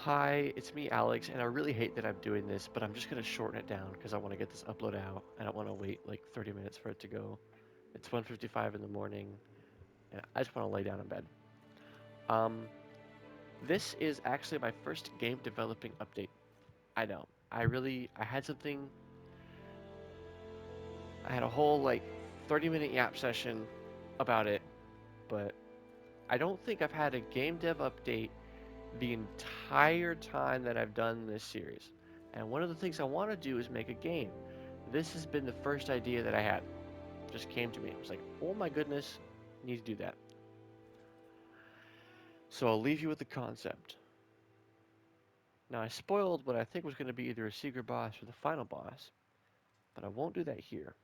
Hi, it's me, Alex, and I really hate that I'm doing this, but I'm just gonna shorten it down because I want to get this upload out. I don't want to wait like 30 minutes for it to go. It's 1:55 in the morning, and I just want to lay down in bed. Um, this is actually my first game developing update. I know. I had something. I had a whole like 30-minute yap session about it, but I don't think I've had a game dev update the entire time that I've done this series. And one of the things I want to do is make a game. This has been the first idea that I had. Just came to me. I was like, oh my goodness, I need to do that. So I'll leave you with the concept. Now I spoiled what I think was going to be either a secret boss or the final boss, but I won't do that here,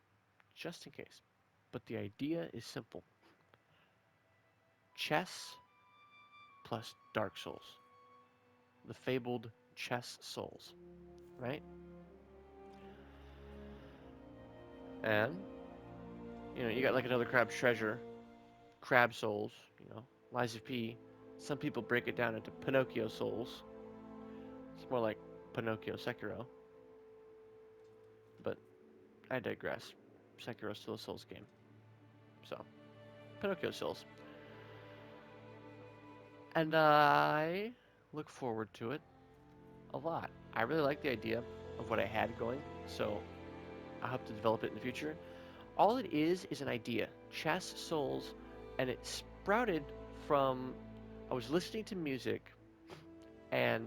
just in case. But the idea is simple. Chess plus Dark Souls. The fabled chess souls, right? And, you got like another crab treasure, crab souls, Lies of P. Some people break it down into Pinocchio souls. It's more like Pinocchio Sekiro, but I digress. Sekiro's still a Souls game. So, Pinocchio Souls. And I look forward to it a lot. I really like the idea of what I had going, so I hope to develop it in the future. All it is an idea. Chess Souls, and it sprouted from I was listening to music, and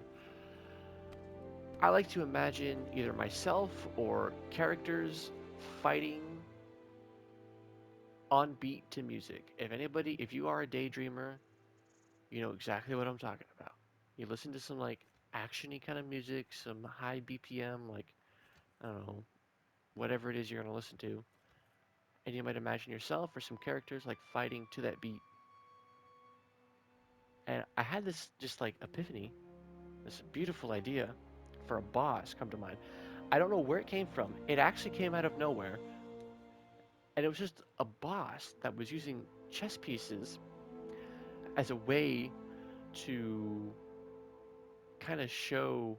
I like to imagine either myself or characters fighting on beat to music. If you are a daydreamer, you know exactly what I'm talking about. You listen to some like actiony kind of music, some high BPM, like I don't know, whatever it is you're gonna listen to, and you might imagine yourself or some characters like fighting to that beat. And I had this just like epiphany, this beautiful idea for a boss come to mind. I don't know where it came from. It actually came out of nowhere, and it was just a boss that was using chess pieces as a way to kind of show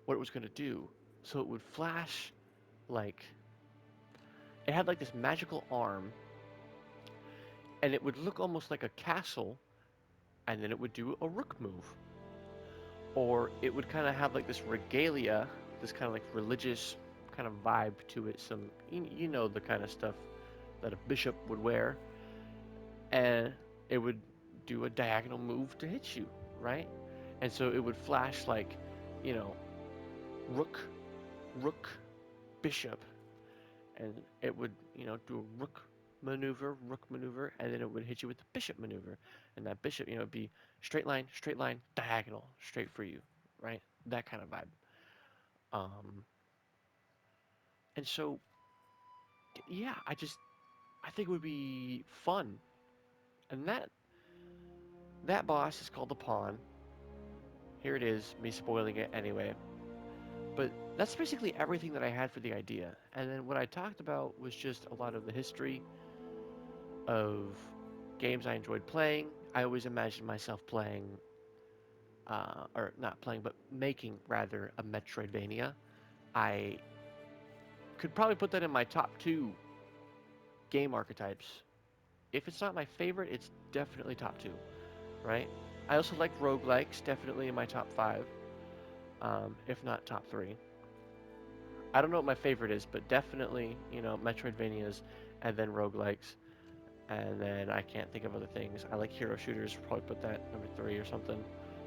what it was going to do. So it would flash like it had like this magical arm, and it would look almost like a castle, and then it would do a rook move, or it would kind of have like this regalia, this kind of like religious kind of vibe to it. Some you know the kind of stuff that a bishop would wear, and it would do a diagonal move to hit you, right? And so it would flash like, you know, rook, rook, bishop, and it would, do a rook maneuver, and then it would hit you with the bishop maneuver, and that bishop, would be straight line, diagonal, straight for you, right? That kind of vibe. Um, and so, yeah, I think it would be fun, and that boss is called the pawn. Here it is, me spoiling it anyway. But that's basically everything that I had for the idea. And then what I talked about was just a lot of the history of games I enjoyed playing. I always imagined myself playing, or not playing, but making rather a Metroidvania. I could probably put that in my top two game archetypes. If it's not my favorite, it's definitely top two, right? I also like roguelikes, definitely in my top five, if not top three. I don't know what my favorite is, but definitely, Metroidvanias and then roguelikes. And then I can't think of other things. I like hero shooters, probably put that number three or something.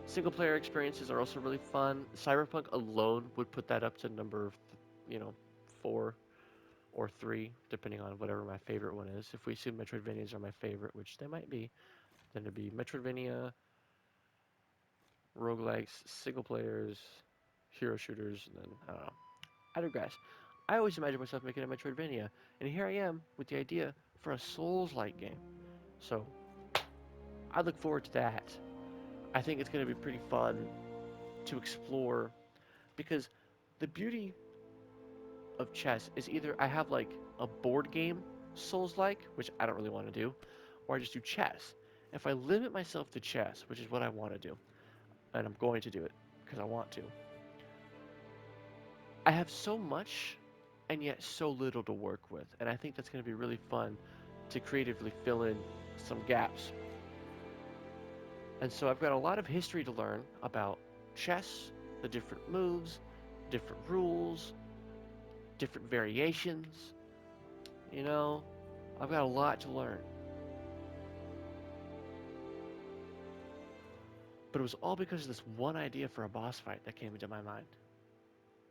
Single player experiences are also really fun. Cyberpunk alone would put that up to number, you know, four or three, depending on whatever my favorite one is. If we assume Metroidvanias are my favorite, which they might be, then it'd be Metroidvania, roguelikes, single players, hero shooters, and then I don't know. I digress. I always imagined myself making a Metroidvania, and here I am with the idea for a Souls-like game. So I look forward to that. I think it's going to be pretty fun to explore because the beauty of chess is either I have like a board game Souls-like, which I don't really want to do, or I just do chess. If I limit myself to chess, which is what I want to do, and I'm going to do it, because I want to. I have so much and yet so little to work with, and I think that's going to be really fun to creatively fill in some gaps. And so I've got a lot of history to learn about chess, the different moves, different rules, different variations. You know, I've got a lot to learn. But it was all because of this one idea for a boss fight that came into my mind.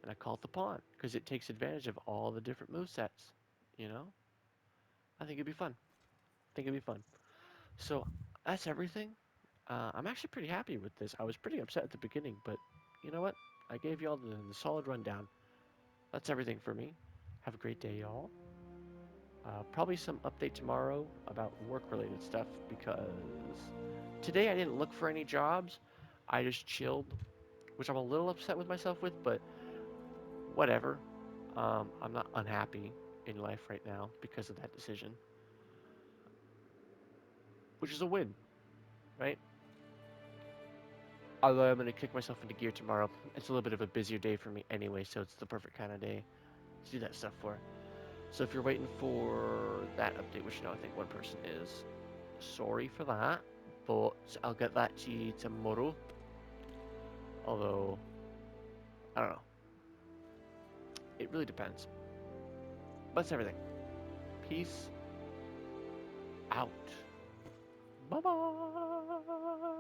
And I call it the pawn because it takes advantage of all the different move sets. You know, I think it'd be fun. I think it'd be fun. So that's everything. I'm actually pretty happy with this. I was pretty upset at the beginning, but you know what? I gave you all the solid rundown. That's everything for me. Have a great day, y'all. Probably some update tomorrow about work-related stuff because today I didn't look for any jobs. I just chilled, which I'm a little upset with myself with, but whatever. I'm not unhappy in life right now because of that decision, which is a win, right? Although I'm going to kick myself into gear tomorrow. It's a little bit of a busier day for me anyway, so it's the perfect kind of day to do that stuff for. So if you're waiting for that update, which I think one person is, sorry for that, but I'll get that to you tomorrow. Although, I don't know. It really depends. But that's everything. Peace out. Bye bye.